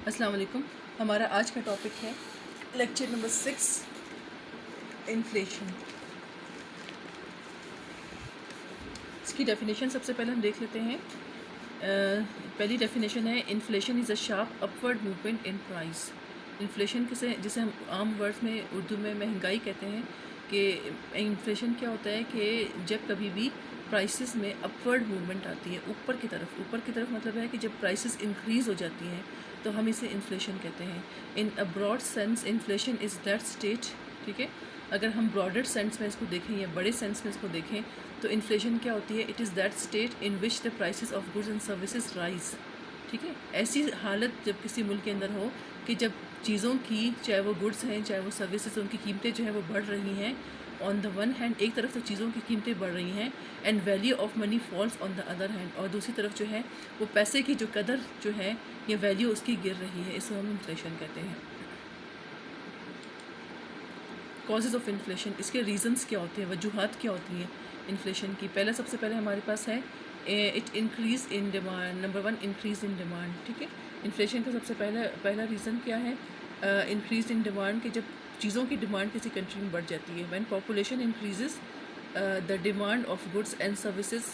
अस्सलाम वालेकुम। हमारा आज का टॉपिक है लेक्चर नंबर 6 इन्फ्लेशन। इसकी डेफिनेशन सबसे पहले हम देख लेते हैं। पहली डेफिनेशन है inflation is a sharp upward movement in price. Inflation जिसे हम आम वर्ड्स में उर्दू में महंगाई कहते हैं कि इन्फ्लेशन क्या होता है कि जब कभी भी प्राइसेस में अपवर्ड मूवमेंट आती है ऊपर की तरफ मतलब है कि जब प्राइसेस इंक्रीज़ हो जाती हैं तो हम इसे इन्फ्लेशन कहते हैं। In a broad sense inflation is that state, ठीक है। अगर हम ब्रॉडर सेंस में इसको देखें या बड़े सेंस में इसको देखें तो इन्फ्लेशन क्या होती है, it is that state in which the prices of goods and services rise, ठीक है। ऐसी हालत जब किसी मुल्क के अंदर हो कि जब चीज़ों की, चाहे वो गुड्स हैं चाहे वो सर्विसेज, उनकी कीमतें जो है वो बढ़ रही हैं ऑन द वन हैंड, एक तरफ तो चीज़ों की कीमतें बढ़ रही हैं and value of money falls on the other hand, और दूसरी तरफ जो है वो पैसे की जो कदर जो है या वैल्यू उसकी गिर रही है, इसको हम इन्फ्लेशन कहते हैं। कॉजेज़ ऑफ इन्फ्लेशन, इसके रीज़न्स क्या होते हैं, वजूहात क्या होती हैं इन्फ्लेशन की। सबसे पहले हमारे पास है it increase in demand. Number 1 increase in demand, ठीक है। इन्फ्लेशन का सबसे पहला रीज़न क्या है, इंक्रीज़ इन डिमांड, कि जब चीज़ों की डिमांड किसी कंट्री में बढ़ जाती है। When population increases the demand of goods and services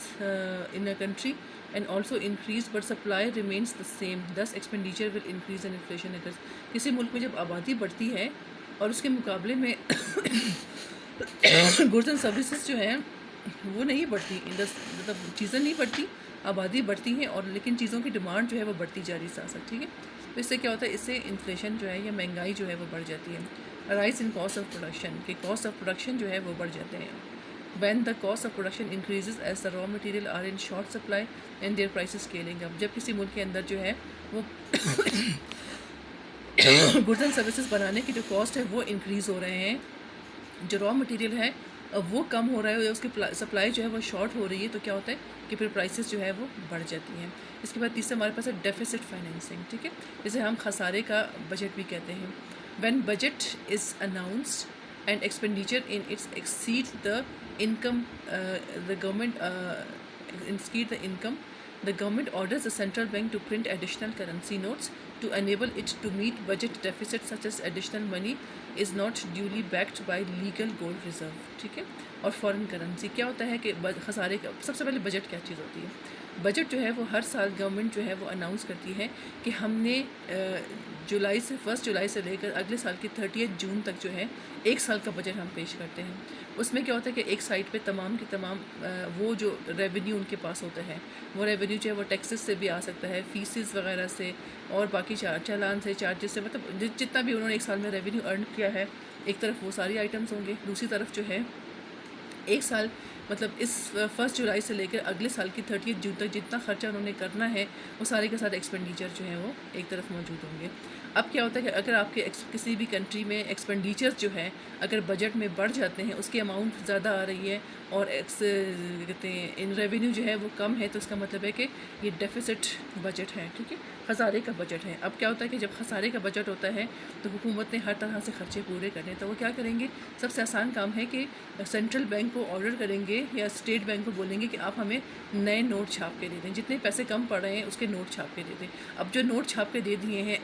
in a country and also increase but supply remains the same, thus expenditure will increase in inflation. अगर किसी मुल्क में जब आबादी बढ़ती है और उसके मुकाबले में गुड्स एंड सर्विसेज जो हैं वो नहीं बढ़ती, मतलब चीज़ें नहीं बढ़ती, आबादी बढ़ती है और लेकिन चीज़ों की डिमांड जो है वो बढ़ती जा रही है साथ साथ, ठीक है। तो इससे क्या होता है, इससे इन्फ्लेशन जो है या महंगाई जो है वो बढ़ जाती है। Rise in cost of production, के कॉस्ट ऑफ प्रोडक्शन जो है वो बढ़ जाते हैं। When the cost of production increases as the raw material are in short supply and their prices scaling up, जब किसी मुल्क के अंदर जो है वो गुड्स एंड सर्विसेज बनाने की जो कॉस्ट है वो इंक्रीज़ हो रहे हैं, जो रॉ मटेरियल है वो कम हो रहा है या उसकी सप्लाई जो है वो शॉर्ट हो रही है, तो क्या होता है कि फिर प्राइसेस जो है वो बढ़ जाती हैं। इसके बाद तीसरा हमारे पास है डेफिसिट फाइनेंसिंग, ठीक है, जिसे हम खसारे का बजट भी कहते हैं। When budget is announced and expenditure in its exceed the income, the government orders the central bank to print additional currency notes to enable it to meet budget deficits, such as additional money is not duly backed by legal gold reserve, ठीक है। और foreign currency क्या होता है कि खसारे का सबसे पहले बजट क्या चीज़ होती है, बजट जो है वो हर साल गवर्नमेंट जो है वो अनाउंस करती है कि हमने 1 जुलाई से लेकर अगले साल की 30 जून तक जो है एक साल का बजट हम पेश करते हैं। उसमें क्या होता है कि एक साइड पे तमाम के तमाम वो जो रेवेन्यू उनके पास होता है, वो रेवेन्यू जो है वो टैक्सेस से भी आ सकता है, फीसेस वगैरह से और बाकी चालान से, चार्जेस से, मतलब जितना भी उन्होंने एक साल में रेवेन्यू अर्न किया है, एक तरफ वो सारी आइटम्स होंगे, दूसरी तरफ जो है एक साल मतलब इस 1 जुलाई से लेकर अगले साल की 30 जून तक जितना खर्चा उन्होंने करना है वो सारे के सारे एक्सपेंडिचर जो है वो एक तरफ मौजूद होंगे। अब क्या होता है कि अगर आपके किसी भी कंट्री में एक्सपेंडिचर जो है अगर बजट में बढ़ जाते हैं, उसकी अमाउंट ज़्यादा आ रही है और कहते हैं इन रेवेन्यू जो है वो कम है, तो इसका मतलब है कि ये डेफिसिट बजट है, ठीक है, खसारे का बजट है। अब क्या होता है कि जब खसारे का बजट होता है तो हुकूमत ने हर तरह से खर्चे पूरे करने, तो वो क्या करेंगे, सबसे आसान काम है कि सेंट्रल बैंक को ऑर्डर करेंगे या स्टेट बैंक को बोलेंगे कि आप हमें नए नोट छाप के दे दें, जितने पैसे कम पड़ रहे हैं उसके नोट छाप के दे दें। अब जो नोट छाप के दे दिए हैं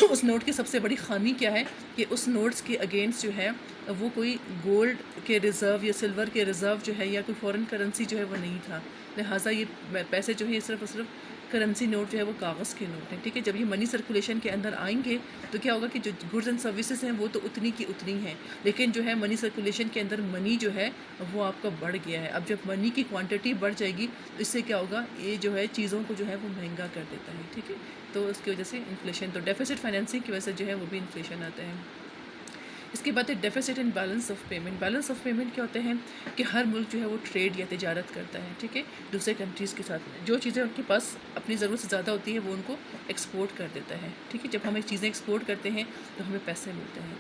उस नोट की सबसे बड़ी खामी क्या है कि उस नोट्स के अगेंस्ट जो है वो कोई गोल्ड के रिज़र्व या सिल्वर के रिज़र्व जो है या कोई फॉरेन करेंसी जो है वो नहीं था, लिहाजा ये पैसे जो है सिर्फ और सिर्फ करेंसी नोट जो है वो कागज़ के नोट हैं, ठीक है। जब ये मनी सर्कुलेशन के अंदर आएंगे तो क्या होगा कि जो गुड्स एंड सर्विसेज हैं वो तो उतनी की उतनी हैं, लेकिन जो है मनी सर्कुलेशन के अंदर मनी जो है वो आपका बढ़ गया है। अब जब मनी की क्वांटिटी बढ़ जाएगी तो इससे क्या होगा, ये जो है चीज़ों को जो है वो महंगा कर देता है, ठीक है। तो उसकी वजह से इन्फ्लेशन, तो डेफिसिट फाइनेंसिंग की वजह से जो है वो भी इन्फ्लेशन आता है। इसके बाद है deficit and balance of payment. Balance of payment क्या होते हैं कि हर मुल्क जो है वो ट्रेड या तिजारत करता है, ठीक है, दूसरे कंट्रीज़ के साथ। जो चीज़ें उनके पास अपनी ज़रूरत से ज़्यादा होती है वो उनको एक्सपोर्ट कर देता है, ठीक है। जब हम एक चीज़ें एक्सपोर्ट करते हैं तो हमें पैसे मिलते हैं।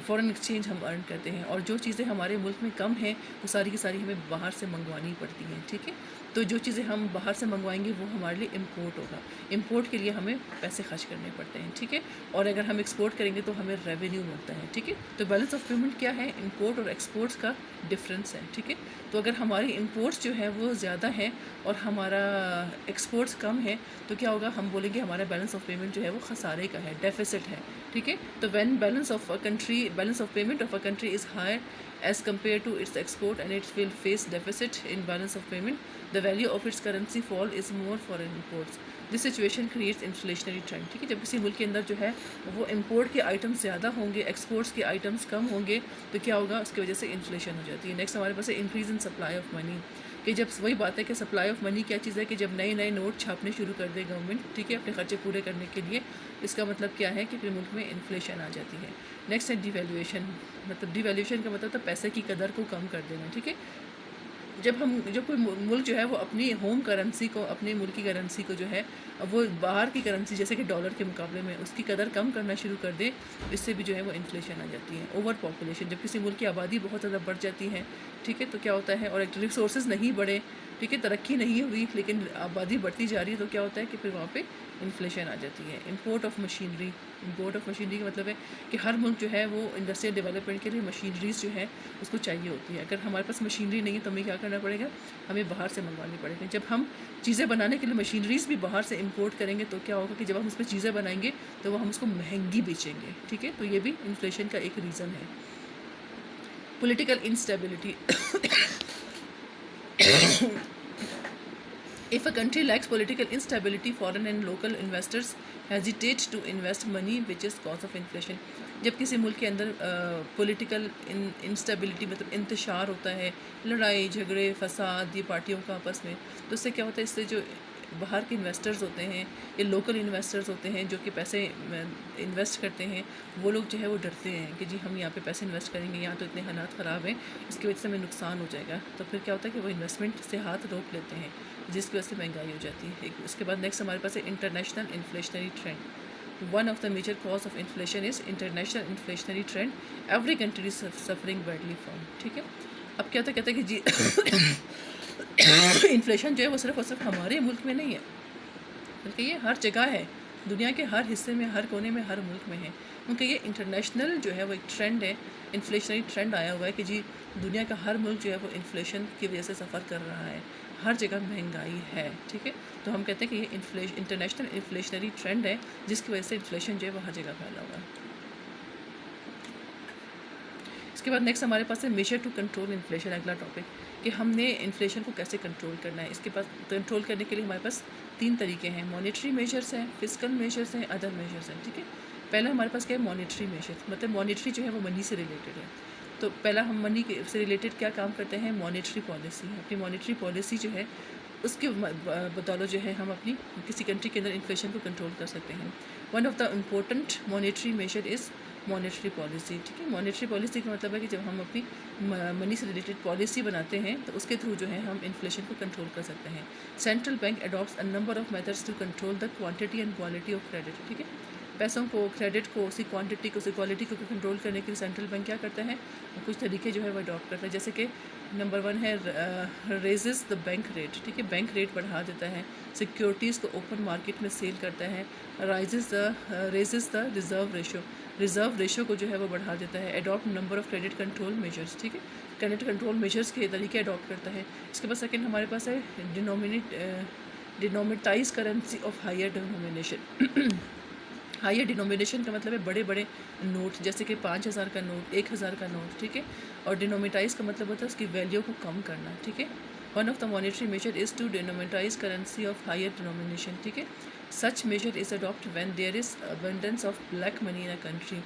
फ़ॉरेन एक्सचेंज हम अर्न करते हैं, और जो चीज़ें हमारे मुल्क में कम हैं वो सारी की सारी हमें बाहर से मंगवानी पड़ती हैं, ठीक है। तो जो चीज़ें हम बाहर से मंगवाएंगे वो हमारे लिए इम्पोर्ट होगा, इम्पोर्ट के लिए हमें पैसे खर्च करने पड़ते हैं, ठीक है। और अगर हम एक्सपोर्ट करेंगे तो हमें रेवेन्यू मिलता है, ठीक है। तो बैलेंस ऑफ पेमेंट क्या है, इम्पोर्ट और एक्सपोर्ट्स का डिफरेंस है, ठीक है। तो अगर हमारी इम्पोर्ट्स जो है वो ज़्यादा है और हमारा एक्सपोर्ट्स कम है तो क्या होगा, हम बोलेंगे हमारा बैलेंस ऑफ पेमेंट जो है वो खसारे का है, डेफिसिट है, ठीक है। तो when balance of payment of a country is higher as compared to its export and it will face deficit in balance of payment, the value of its currency fall is more foreign imports. This situation creates inflationary trend, ठीक है। जब किसी मुल्क के अंदर जो है वो इम्पोर्ट के आइटम्स ज़्यादा होंगे, एक्सपोर्ट्स के आइटम्स कम होंगे, तो क्या होगा, उसकी वजह से इन्फ्लेशन हो जाती है। नेक्स्ट हमारे पास है increase in supply of money, कि जब वही बात है कि सप्लाई ऑफ मनी क्या चीज़ है, कि जब नए नए नोट छापने शुरू कर दे गवर्नमेंट, ठीक है, अपने खर्चे पूरे करने के लिए, इसका मतलब क्या है कि फिर मुल्क में इन्फ्लेशन आ जाती है। नेक्स्ट है डिवैल्यूएशन, मतलब डिवैल्यूएशन का मतलब तो पैसे की कदर को कम कर देना, ठीक है। जब कोई मुल्क जो है वो अपनी होम करेंसी को, अपने मुल्क की करेंसी को जो है वो बाहर की करेंसी जैसे कि डॉलर के मुकाबले में उसकी कदर कम करना शुरू कर दे, इससे भी जो है वो इन्फ्लेशन आ जाती है। ओवर पॉपुलेशन, जब किसी मुल्क की आबादी बहुत ज़्यादा बढ़ जाती है, ठीक है, तो क्या होता है, और रिसोर्सेज नहीं बढ़े, ठीक है, तरक्की नहीं हुई लेकिन आबादी बढ़ती जा रही है, तो क्या होता है कि फिर वहाँ पे इन्फ्लेशन आ जाती है। इंपोर्ट ऑफ मशीनरी का मतलब है कि हर मुल्क जो है वो इंडस्ट्रियल डेवलपमेंट के लिए मशीनरीज जो है उसको चाहिए होती है। अगर हमारे पास मशीनरी नहीं है तो हमें क्या करना पड़ेगा, हमें बाहर से मंगवानी पड़ेगी। जब हम चीज़ें बनाने के लिए मशीनरीज भी बाहर से इंपोर्ट करेंगे तो क्या होगा कि जब हम उसमें चीज़ें बनाएंगे तो वो हम उसको महंगी बेचेंगे, ठीक है। तो ये भी इन्फ्लेशन का एक रीज़न है। Political instability, if a country lacks political instability, foreign and local investors hesitate to invest money, which is cause of inflation. जब किसी मुल्क के अंदर पॉलिटिकल इंस्टेबिलिटी मतलब इंतशार होता है, लड़ाई झगड़े फसाद ये पार्टियों का आपस में, तो इससे क्या होता है, इससे जो बाहर के इन्वेस्टर्स होते हैं या लोकल इन्वेस्टर्स होते हैं जो कि पैसे इन्वेस्ट करते हैं, वो लोग जो है वो डरते हैं कि जी हम यहाँ पे पैसे इन्वेस्ट करेंगे, यहाँ तो इतने हालात ख़राब हैं, इसकी वजह से हमें नुकसान हो जाएगा। तो फिर क्या होता है कि वो इन्वेस्टमेंट से हाथ रोक लेते हैं, जिसकी वजह से महंगाई हो जाती है। उसके बाद नेक्स्ट हमारे पास है international inflationary trend. One of the major cause of inflation is international inflationary trend, every country is suffering badly from, ठीक है। अब क्या होता कहते हैं कि जी इन्फ्लेशन जो है वो सिर्फ और सिर्फ हमारे मुल्क में नहीं है, बल्कि ये हर जगह है, दुनिया के हर हिस्से में, हर कोने में, हर मुल्क में है, क्योंकि ये इंटरनेशनल जो है वो एक ट्रेंड है, इन्फ्लेशनरी ट्रेंड आया हुआ है कि जी दुनिया का हर मुल्क जो है वो इन्फ्लेशन की वजह से सफ़र कर रहा है, हर जगह महंगाई है, ठीक है। तो हम कहते हैं कि ये इंटरनेशनल इन्फ्लेशनरी ट्रेंड है जिसकी वजह से इन्फ्लेशन जो है वो हर जगह फैला हुआ है। इसके बाद नेक्स्ट हमारे पास है मेजर टू कंट्रोल इन्फ्लेशन, अगला टॉपिक कि हमने इन्फ्लेशन को कैसे कंट्रोल करना है। इसके पास कंट्रोल करने के लिए हमारे पास 3 तरीके हैं, मॉनेटरी मेजर्स हैं, फिस्कल मेजर्स हैं, अदर मेजर्स हैं, ठीक है। पहला हमारे पास क्या है, मॉनेटरी मेजर्स, मतलब मॉनेटरी जो है वो मनी से रिलेटेड है। तो पहला हम मनी से रिलेटेड क्या काम करते हैं, मॉनेटरी पॉलिसी, अपनी मॉनेटरी पॉलिसी जो है उसके बदौलत जो है हम अपनी किसी कंट्री के अंदर इन्फ्लेशन को कंट्रोल कर सकते हैं। One of the important monetary measure is monetary policy, ठीक है। मॉनेटरी पॉलिसी का मतलब है कि जब हम अपनी मनी से रिलेटेड पॉलिसी बनाते हैं तो उसके थ्रू जो है हम इन्फ्लेशन को कंट्रोल कर सकते हैं। Central bank adopts a number of methods to control the quantity and quality of credit, ठीक है। पैसों को, क्रेडिट को, उसी क्वांटिटी को, उसी क्वालिटी को कंट्रोल करने के लिए सेंट्रल बैंक क्या करता है, कुछ तरीके जो है वो अडॉप्ट करता है। जैसे कि नंबर 1 है रेजेस द बैंक रेट, ठीक है, बैंक रेट बढ़ा देता है, सिक्योरिटीज़ को ओपन मार्केट में सेल करता है, रेजेस द रिज़र्व रेशो को जो है वो बढ़ा देता है, adopt number of credit control measures, ठीक है, क्रेडिट कंट्रोल मेजर्स के तरीके अडॉप्ट करता है। इसके बाद सेकंड हमारे पास है demonetise currency of higher denomination. Higher denomination का मतलब है बड़े बड़े नोट, जैसे कि 5000 का नोट, 1000 का नोट, ठीक है। और डिनोमिटाइज का मतलब होता है उसकी वैल्यू को कम करना, ठीक है। One of the monetary measure is to demonetise currency of higher denomination, ठीक है। Such measure is adopt when there is abundance of black money in a country.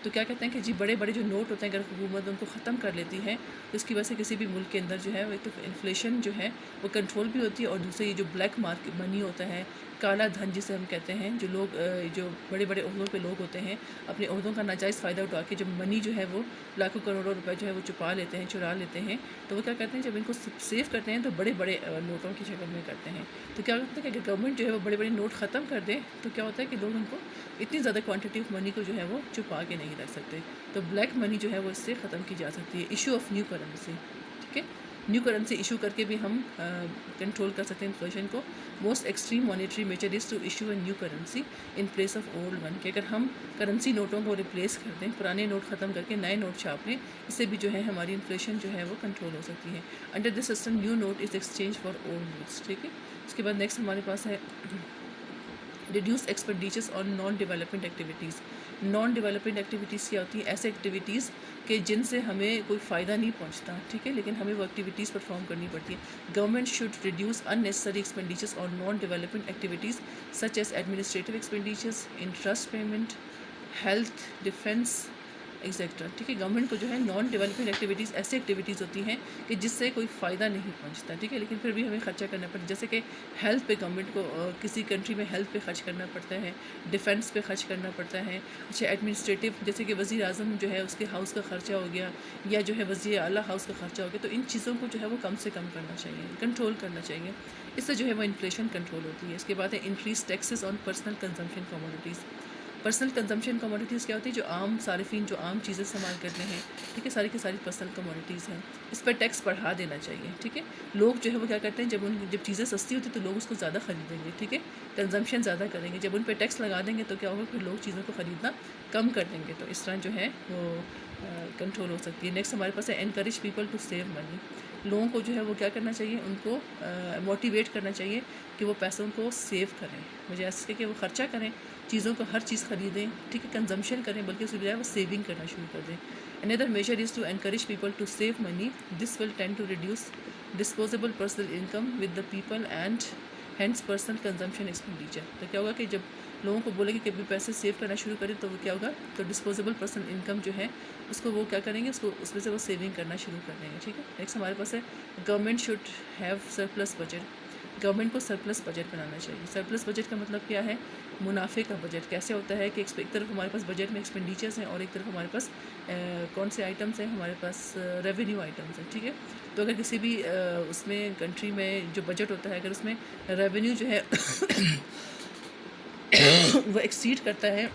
तो क्या कहते हैं कि जी बड़े बड़े जो नोट होते हैं अगर हुकूमत उनको ख़त्म कर लेती है तो इसकी वजह से किसी भी मुल्क के अंदर जो है वो एक तो इन्फ्लेशन जो है वो कंट्रोल भी होती है, और दूसरे ये जो ब्लैक मार्केट मनी होता है, काला धन जिसे हम कहते हैं, जो लोग जो बड़े बड़े ओहदों पे लोग होते हैं अपने ओहदों का नाजायज़ फ़ायदा उठा के जो मनी जो है वो लाखों करोड़ों रुपए जो है वो छुपा लेते हैं, चुरा लेते हैं। तो वो क्या करते हैं, जब इनको सेव करते हैं तो बड़े बड़े नोटों की शक्ल में करते हैं। तो क्या होता है कि अगर गवर्नमेंट जो है वो बड़े बड़े नोट ख़त्म कर दे तो क्या होता है कि लोग उनको इतनी ज़्यादा क्वान्टिटी ऑफ मनी को जो है वो छुपा के नहीं नहीं रख सकते। तो ब्लैक मनी जो है वो इससे ख़त्म की जा सकती है। इशू ऑफ न्यू करेंसी, ठीक है, न्यू करेंसी इशू करके भी हम कंट्रोल कर सकते हैं इन्फ्लेशन को। Most extreme monetary measure is to issue a new currency in place of old one, कि अगर हम करेंसी नोटों को रिप्लेस कर दें, पुराने नोट ख़त्म करके नए नोट छाप लें, इससे भी जो है हमारी इन्फ्लेशन जो है वो कंट्रोल हो सकती है। Under this system new note is exchange for old notes, ठीक है। उसके बाद नेक्स्ट हमारे पास है reduce expenditures on non development activities. Non development activities क्या होती हैं? ऐसे एक्टिविटीज़ के जिनसे हमें कोई फ़ायदा नहीं पहुंचता, ठीक है, लेकिन हमें वो एक्टिविटीज़ परफॉर्म करनी पड़ती है। Government should reduce unnecessary expenditures on non development activities such as administrative expenditures, interest payment, health, defence etcetera, ठीक है। गवर्नमेंट को जो है नॉन डेवलपमेंट एक्टिविटीज़ ऐसी एक्टिविटीज़ होती हैं कि जिससे कोई फ़ायदा नहीं पहुंचता, ठीक है, लेकिन फिर भी हमें खर्चा करना पड़ता है। जैसे कि हेल्थ पे गवर्नमेंट को किसी कंट्री में हेल्थ पे खर्च करना पड़ता है, डिफेंस पे खर्च करना पड़ता है। अच्छा, एडमिनिस्ट्रेटिव, जैसे कि वज़ीर आज़म जो है उसके हाउस का खर्चा हो गया, या जो है वज़ीर आला हाउस का खर्चा हो गया, तो इन चीज़ों को जो है वो कम से कम करना चाहिए, कंट्रोल करना चाहिए। इससे जो है वो इन्फ्लेशन कंट्रोल होती है। इसके बाद है increase taxes on personal consumption commodities. Personal consumption commodities क्या होती है? जो आम सारिफिन जो आम चीज़ें इस्तेमाल करते हैं, ठीक है, सारी की सारी पर्सनल कमोडिटीज़ हैं। इस पर टैक्स बढ़ा देना चाहिए, ठीक है। लोग जो है वो क्या करते हैं, जब चीज़ें सस्ती होती है तो लोग उसको ज़्यादा ख़रीदेंगे, ठीक है, कंजम्पशन ज़्यादा करेंगे। जब उन पर टैक्स लगा देंगे तो क्या होगा, फिर लोग चीज़ों को ख़रीदना कम कर देंगे। तो इस तरह जो है वो कंट्रोल हो सकती है। नेक्स्ट हमारे पास है encourage people to save money. लोगों को जो है वो क्या करना चाहिए, उनको मोटिवेट करना चाहिए कि वो पैसों को सेव करें, मुझे ऐसे कि वो ख़र्चा करें, चीज़ों को हर चीज़ ख़रीदें, ठीक है, कंजम्पशन करें, बल्कि उसके बजाय वो सेविंग करना शुरू कर दें। Another measure is to encourage people to save money. This will tend to reduce disposable personal income with the people and hands personal consumption expenditure. तो क्या होगा कि जब लोगों को बोलेंगे कि अभी पैसे सेव करना शुरू करें, तो वो क्या होगा, तो डिस्पोजेबल पर्सनल इनकम जो है उसको वो क्या करेंगे, उसको उसमें से वो सेविंग करना शुरू कर देंगे, ठीक है। नेक्स्ट हमारे पास है government should have surplus budget. Government को सरप्लस बजट बनाना चाहिए। सरप्लस बजट का मतलब क्या है? मुनाफे का बजट। कैसे होता है कि एक तरफ हमारे पास बजट में एक्सपेंडिचर्स हैं और एक तरफ हमारे पास कौन से आइटम्स हैं, हमारे पास रेवेन्यू आइटम्स हैं, ठीक है। तो अगर किसी भी उसमें कंट्री में जो बजट होता है, अगर उसमें रेवेन्यू जो है वो एक्सीड करता है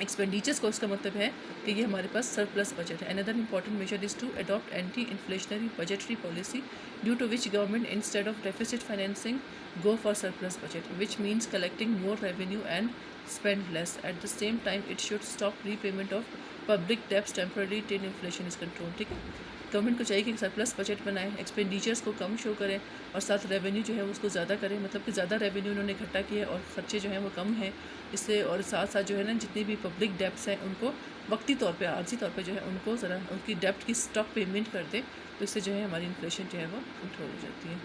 एक्सपेंडिचर्स को, उसका मतलब है कि ये हमारे पास सरप्लस बजट है। Another important measure is to adopt anti inflationary budgetary policy due to which government instead of deficit financing go for surplus budget, which means collecting more revenue and spend less. At the same time it should stop repayment of public debts temporary till inflation is control, ठीक है। Government को चाहिए कि surplus budget बनाए, expenditures को कम show करें और साथ रेवेन्यू जो है उसको ज़्यादा करें, मतलब कि ज़्यादा रेवेन्यू उन्होंने इकट्ठा किया है और ख़र्चे जो हैं वो कम हैं इससे। और साथ साथ जो है ना, जितनी भी पब्लिक डेब्ट्स हैं उनको वक्ती तौर पे, आर्जी तौर पे जो है उनको ज़रा उनकी डेब्ट की स्टॉक पेमेंट कर दें, तो इससे जो है हमारी इन्फ्लेशन जो है वो कंट्रोल हो जाती है।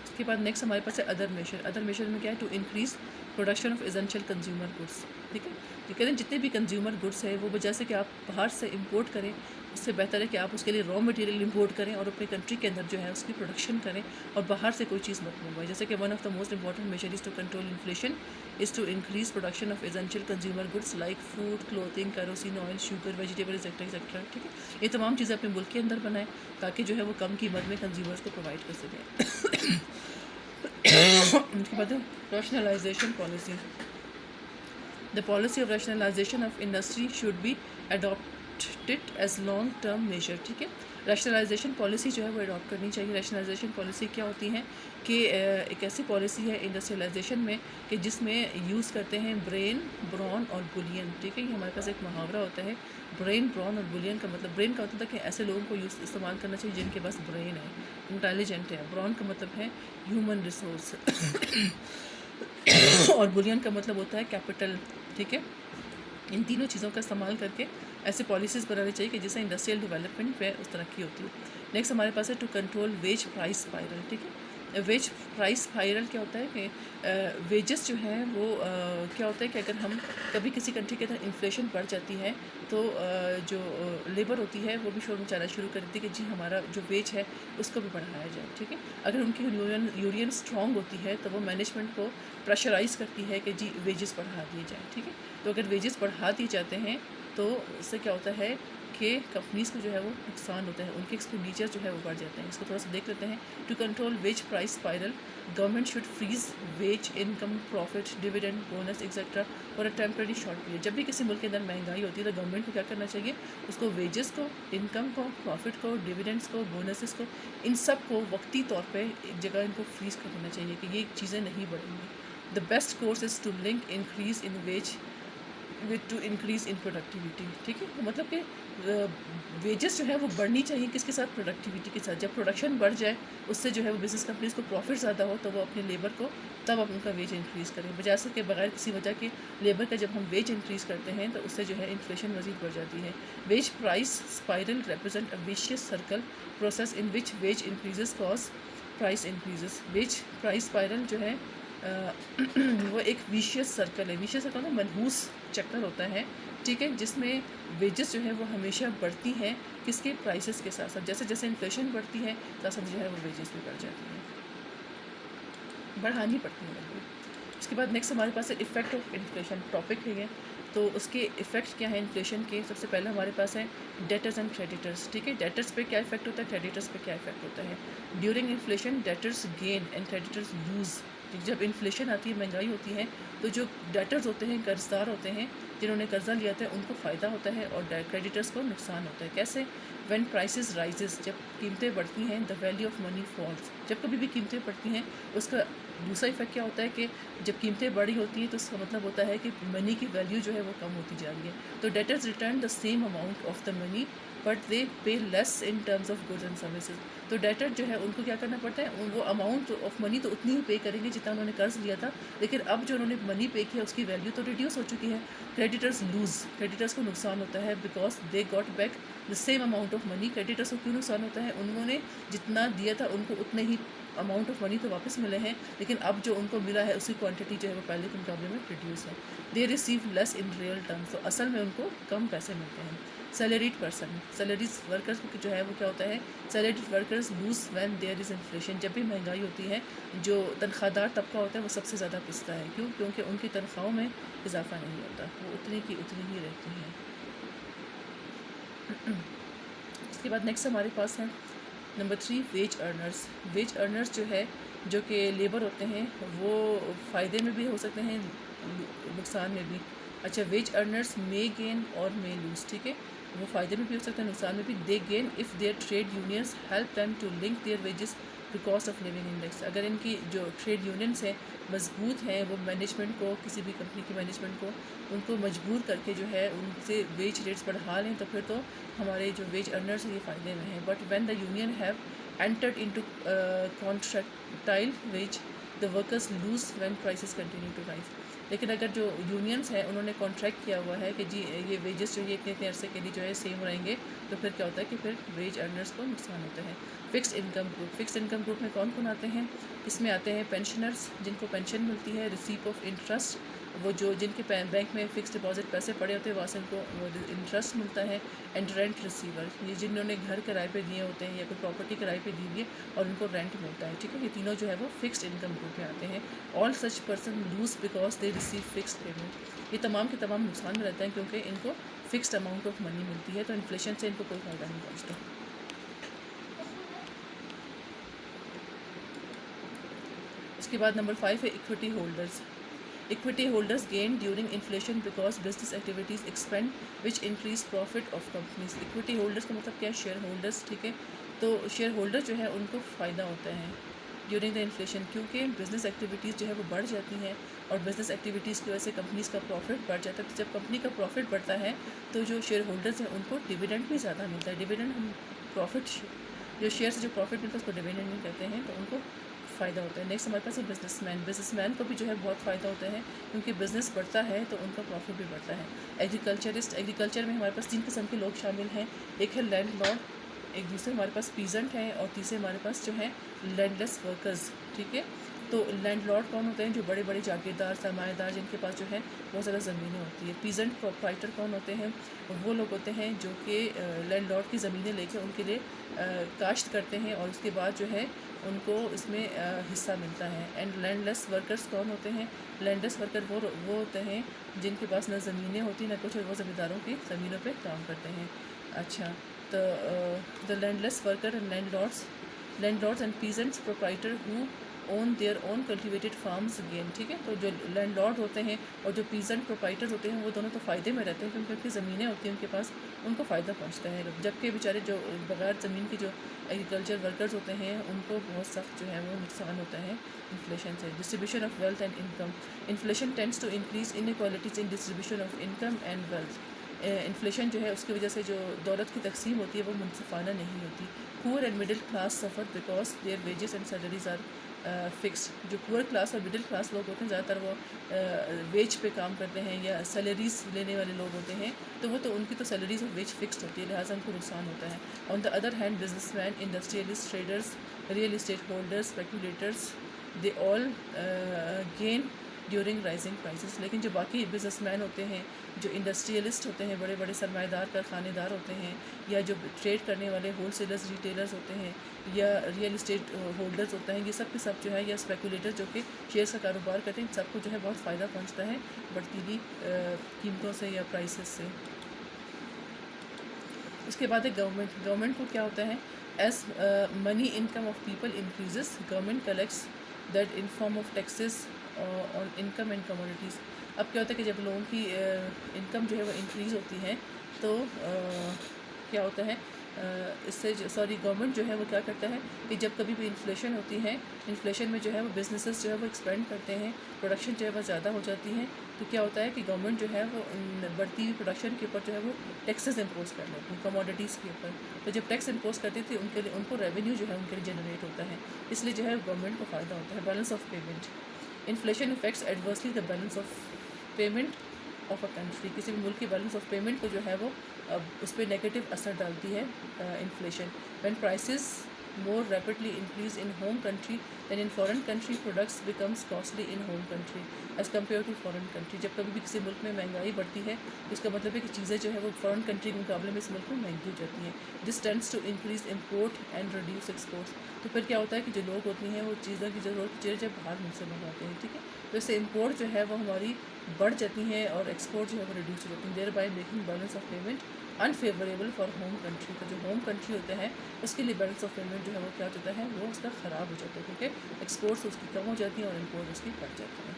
उसके बाद नेक्स्ट हमारे पास है अदर मेजर। अदर मेजर में क्या है? To increase production of essential consumer goods, ठीक है। ये कहते हैं जितने भी कंज्यूमर गुड्स है वो वजह से कि आप बाहर से इंपोर्ट करें, उससे बेहतर है कि आप उसके लिए रॉ मटेरियल इंपोर्ट करें और अपने कंट्री के अंदर जो है उसकी प्रोडक्शन करें और बाहर से कोई चीज़ मत मंगवाएं। जैसे कि one of the most important measure is to control inflation is to increase production of essential consumer goods like food, clothing, kerosene oil, sugar, vegetable etcetera, ठीक है। ये तमाम चीज़ें अपने मुल्क के अंदर बनाएं ताकि जो है वो कम कीमत में कंज्यूमर्स को प्रोवाइड कर सकें। उसके बाद rationalization policy. The policy of rationalization of industry should be adopted as long term measure, ठीक है। रैशनलाइजेशन पॉलिसी जो है वो अडॉप्ट करनी चाहिए। रैशनलाइजेशन पॉलिसी क्या होती है कि एक ऐसी पॉलिसी है इंडस्ट्रियलाइजेशन में कि जिसमें यूज़ करते हैं ब्रेन, ब्रॉन और बुलियन, ठीक है। ये हमारे पास एक मुहावरा होता है, ब्रेन, ब्रॉन और बुलियन का मतलब, ब्रेन का होता है कि ऐसे लोगों को इस्तेमाल करना चाहिए जिनके पास ब्रेन है, इंटेलिजेंट है। ब्रॉन का मतलब है ह्यूमन रिसोर्स और बुलियन का मतलब होता है कैपिटल, ठीक है। इन तीनों चीज़ों का इस्तेमाल करके ऐसे पॉलिसीज़ बनानी चाहिए कि जिससे इंडस्ट्रियल डेवलपमेंट पे उस तरक्की होती है। नेक्स्ट हमारे पास है to control wage price spiral, ठीक है। वेज प्राइस स्पाइरल क्या होता है कि वेजेस जो हैं वो क्या होता है कि अगर हम कभी किसी कंट्री के अंदर इन्फ्लेशन बढ़ जाती है तो जो लेबर होती है वो भी शोर मचाना शुरू कर देती है कि जी हमारा जो वेज है उसको भी बढ़ाया जाए, ठीक है। अगर उनकी यूनियन स्ट्रॉन्ग होती है तो वो मैनेजमेंट को प्रेशराइज़ करती है कि जी वेजेस बढ़ा दिए जाए, ठीक है। तो अगर वेजेस बढ़ा दिए जाते हैं तो इससे क्या होता है कि कंपनीज़ को जो है वो नुकसान होता है, उनके एक्सपेंडिचर जो है वो बढ़ जाते हैं। इसको थोड़ा सा देख लेते हैं। To control wage price spiral, government should freeze wage income, profit, dividend, bonus etcetera for a temporary short period. जब भी किसी मुल्क के अंदर महंगाई होती है तो गवर्नमेंट को क्या करना चाहिए, उसको वेजेस को, इनकम को, प्रॉफिट को, डिविडेंड्स को, बोनसेस को, इन सब को वक्ती तौर पे एक जगह इनको फ्रीज कर देना चाहिए कि ये चीज़ें नहीं बढ़ेंगी। The best course is to link increase in wage with to increase in productivity. ठीक है, मतलब कि वेजेस जो है वो बढ़नी चाहिए किसके साथ, प्रोडक्टिविटी के साथ। जब प्रोडक्शन बढ़ जाए, उससे जो है वो बिज़नेस कंपनीज़ को प्रॉफिट ज़्यादा हो तो वो अपने लेबर को तब आप उनका वेज इंक्रीज़ करें, बजाय के बगैर किसी वजह के लेबर का जब हम वेज इंक्रीज़ करते हैं तो उससे जो है इन्फ्लेशन मज़ीद बढ़ जाती है। Wage price spiral represent a vicious circle process in which wage increases cause price increases. Wage price spiral जो है वो एक विशियस सर्कल है। विशियस सर्कल ना मनहूस चक्कर होता है, ठीक है, जिसमें वेजेस जो है वो हमेशा बढ़ती हैं किसके, प्राइसेस के साथ साथ। जैसे जैसे इन्फ्लेशन बढ़ती है साथ साथ जो है वो वेजेस भी बढ़ जाती हैं, बढ़ानी पड़ती है। उसके बाद नेक्स्ट हमारे पास है इफ़ेक्ट ऑफ इन्फ्लेशन, टॉपिक है ये। तो उसके इफ़ेक्ट क्या है इन्फ्लेशन के, सबसे पहले हमारे पास है डेटर्स एंड क्रेडिटर्स। ठीक है, डेटर्स पे क्या इफेक्ट होता है, क्रेडिटर्स पे क्या इफेक्ट होता है। During inflation debtors gain and creditors lose. जब इन्फ्लेशन आती है, महंगाई होती है, तो जो डेटर्स होते हैं, कर्जदार होते हैं, जिन्होंने कर्जा लिया था उनको फ़ायदा होता है और क्रेडिटर्स को नुकसान होता है। कैसे, व्हेन प्राइसेस राइजेस, जब कीमतें बढ़ती हैं, the value of money falls. जब कभी भी कीमतें बढ़ती हैं, उसका दूसरा इफेक्ट क्या होता है कि जब कीमतें बढ़ी होती हैं तो उसका मतलब होता है कि मनी की वैल्यू जो है वो कम होती जा रही है। तो debtors return the same amount of the money but they pay less in terms of goods and services. तो डेटर जो है उनको क्या करना पड़ता है, वो अमाउंट ऑफ मनी तो उतनी ही पे करेंगे जितना उन्होंने कर्ज लिया था, लेकिन अब जो उन्होंने मनी पे किया उसकी वैल्यू तो रिड्यूस हो चुकी है। क्रेडिटर्स लूज़, क्रेडिटर्स को नुकसान होता है because they got back the same amount of money. Creditors को क्यों नुकसान होता है, उन्होंने जितना दिया था उनको उतने ही अमाउंट ऑफ मनी तो वापस मिले हैं, लेकिन अब जो उनको मिला है उसकी क्वांटिटी जो है वो पहले के मुकाबले में रिड्यूस है। They receive less in real terms, तो असल में उनको कम पैसे मिलते हैं। सैलरीड पर्सन, सैलरीज वर्कर्स जो है वो क्या होता है, salaried workers lose when there is inflation. जब भी महंगाई होती है, जो तनख्वाहदार तबका होता है वो सबसे ज़्यादा पिसता है। क्यों, क्योंकि उनकी तनख्वाहों में इजाफा नहीं होता, वो उतनी की उतनी ही रहती हैं। इसके बाद नेक्स्ट हमारे पास है number 3, veg earners. Veg earners जो है, जो कि लेबर होते हैं, वो फ़ायदे में भी हो सकते हैं, नुकसान में भी। अच्छा, वेज अर्नर्स मे गेन और मे लूज़। ठीक है, वो फ़ायदे में भी हो सकते हैं, नुकसान में भी। They gain if their trade unions help them to link their wages to cost of living index. अगर इनकी जो ट्रेड यूनियंस हैं मजबूत हैं, वो मैनेजमेंट को, किसी भी कंपनी की मैनेजमेंट को, उनको मजबूर करके जो है उनसे वेज रेट्स बढ़ा लें, तो फिर तो हमारे जो वेज अर्नर्स हैं ये फ़ायदे में हैं। But when the union have entered into contractile wage, the workers lose when prices continue to rise. लेकिन अगर जो यूनियंस हैं उन्होंने कॉन्ट्रैक्ट किया हुआ है कि जी ये वेजेस जो ये इतने अरसे के लिए जो है सेम रहेंगे, तो फिर क्या होता है कि फिर वेज अर्नर्स को नुकसान होता है। Fix income group, fix income group में कौन कौन आते हैं, इसमें आते हैं पेंशनर्स, जिनको पेंशन मिलती है, रिसीप ऑफ इंटरेस्ट, वो जो जिनके बैंक में फ़िक्स डिपॉजिट पैसे पड़े होते हैं वहाँ से उनको वो इंटरेस्ट मिलता है। एंड रेंट रिसीवर, ये जिन्होंने घर किराए पे दिए होते हैं या कोई प्रॉपर्टी किराए पे दी हुई है और उनको रेंट मिलता है। ठीक है, ये तीनों जो है वो फिक्स्ड इनकम ग्रुप में आते हैं। All such person lose because they receive fixed payment. ये तमाम के तमाम नुकसान में रहते हैं क्योंकि इनको फिक्स्ड अमाउंट ऑफ मनी मिलती है, तो इन्फ्लेशन से इनको कोई फ़ायदा नहीं पहुँचता। इसके बाद नंबर 5 है equity holders. Equity holders gain during inflation because business activities expand which increase profit of companies. Equity holders का मतलब क्या है, शेयर होल्डर्स। ठीक है, तो शेयर होल्डर जो है उनको फ़ायदा होता है ड्यूरिंग द इन्फ्लेशन, क्योंकि बिज़नेस एक्टिविटीज़ जो है वो बढ़ जाती हैं और बिज़नेस एक्टिविटीज़ की वजह से कंपनीज़ का प्रॉफिट बढ़ जाता है। तो जब कंपनी का प्रॉफिट बढ़ता है तो जो शेयर होल्डर्स हैं उनको डिविडेंड भी ज़्यादा मिलता है। डिविडेंड हम प्रॉफिट, जो शेयर से जो प्रॉफिट मिलता है उसको डिविडेंड नहीं कहते हैं, तो उनको फ़ायदा होता है। नेक्स्ट हमारे पास है बिजनेसमैन। बिजनेसमैन को भी जो है बहुत फ़ायदा होता है क्योंकि बिज़नेस बढ़ता है तो उनका प्रॉफिट भी बढ़ता है। एग्रीकल्चरिस्ट, एग्रीकल्चर में हमारे पास 3 किस्म के लोग शामिल हैं। एक है लैंडलॉर्ड, एक दूसरे हमारे पास पीजेंट हैं और तीसरे हमारे पास जो है लैंडलेस वर्कर्स। ठीक है, तो लैंडलॉर्ड कौन होते हैं, जो बड़े बड़े जागीरदार, सरमाएदार, जिनके पास जो है बहुत ज़्यादा ज़मीनें होती है। पीजेंट प्रोप्राइटर कौन होते हैं, वो लोग होते हैं जो कि लैंडलॉर्ड की ज़मीनें लेकर उनके लिए काश्त करते हैं और उसके बाद जो है उनको इसमें हिस्सा मिलता है। एंड लैंडलेस वर्कर्स कौन होते हैं, लैंडलेस वर्कर वो होते हैं जिनके पास ना ज़मीनें होती ना कुछ, और वो ज़मींदारों की ज़मीनों पे काम करते हैं। अच्छा, तो the landless worker and landlords and peasants proprietor who own their own cultivated farms again, ठीक है। तो जो लैंडलॉर्ड होते हैं और जो पीजेंट प्रोप्राइटर्स होते हैं वो दोनों तो फ़ायदे में रहते हैं क्योंकि उनकी ज़मीनें होती हैं उनके पास, उनको फ़ायदा पहुंचता है, जबकि बेचारे जो बगैर ज़मीन के जो एग्रीकल्चर वर्कर्स होते हैं उनको बहुत सख्त जो है वो नुकसान होता है इन्फ्लेशन से। Distribution of wealth and income, inflation tends to increase inequalities in distribution of income and wealth. Inflation जो है उसकी वजह से जो दौलत की तकसीम होती है वो मुनसिफाना नहीं होती। Poor and middle class suffer because their wages and salaries are fixed. जो पुअर क्लास और मिडिल क्लास लोग होते हैं ज़्यादातर वो वेज पे काम करते हैं या सैलरीज लेने वाले लोग होते हैं, तो वो तो उनकी तो सैलरीज और वेज फिक्स्ड होती है, लिहाजा उनको नुकसान होता है। On the other hand businessman, industrialist, traders, real estate holders, speculators, they all gain during rising prices. लेकिन जो बाकी बिजनेसमैन होते हैं, जो इंडस्ट्रियलिस्ट होते हैं, बड़े बड़े सरमाएदार कारखानेदार होते हैं, या जो ट्रेड करने वाले होलसेलर्स रिटेलर्स होते हैं, या रियल इस्टेट होल्डर्स होते हैं, ये सब के सब जो है, या स्पेकुलेटर जो कि शेयर्स का कारोबार करते हैं, सबको जो है बहुत फ़ायदा पहुंचता है बढ़ती हुई कीमतों से या प्राइसेस से। उसके बाद है गवर्नमेंट को क्या होता है, as money income of people increases government collects that in form of taxes on income and commodities. अब क्या होता है कि जब लोगों की इनकम जो है वो इंक्रीज़ होती है तो क्या होता है, इससे गवर्नमेंट जो है वो क्या करता है कि जब कभी भी इन्फ्लेशन होती है, इन्फ्लेशन में जो है वो बिजनेसेस जो है वो एक्सपेंड करते हैं, प्रोडक्शन जो है वो ज़्यादा हो जाती है, तो क्या होता है कि गवर्नमेंट जो है वो बढ़ती हुई प्रोडक्शन के ऊपर जो है वो टैक्सेस इम्पोज कर लेती है कमोडिटीज़ के ऊपर। तो जब टैक्स इम्पोज करती थी उनके लिए, उनको रेवेन्यू जो है उनके लिए जनरेट होता है, इसलिए जो है गवर्नमेंट को फ़ायदा होता है। Balance of payment, inflation effects adversely the balance of payment of a country. किसी भी मुल्क की बैलेंस ऑफ पेमेंट को जो है वो उस पर नेगेटिव असर डालती है inflation. When prices more rapidly increase in home country than in foreign country, products becomes costly in home country as compared to foreign country। जब कभी भी किसी मुल्क में महंगाई बढ़ती है इसका मतलब है कि चीज़ें जो है वो फॉरेन कंट्री के मुकाबले में इस मुल्क में महंगी हो जाती हैं। This tends to increase import and reduce exports. तो फिर क्या होता है कि जो लोग होती हैं वो चीज़ों की ज़रूरत चीज़ें जब बाहर मुल्क से मंगाते हैं, ठीक है, तो इससे इम्पोर्ट जो है वो हमारी बढ़ जाती हैं और एक्सपोर्ट जो है वो रिड्यूस हो जाती हैं, thereby making balance of payment unfavourable for home country. तो जो होम कंट्री होते हैं उसके लिए बैलेंस ऑफ पेमेंट जो है वो क्या होता है, वो उसका ख़राब हो जाता है, क्योंकि एक्सपोर्ट्स उसकी कम हो जाती हैं और इम्पोर्ट उसकी बढ़ जाती है।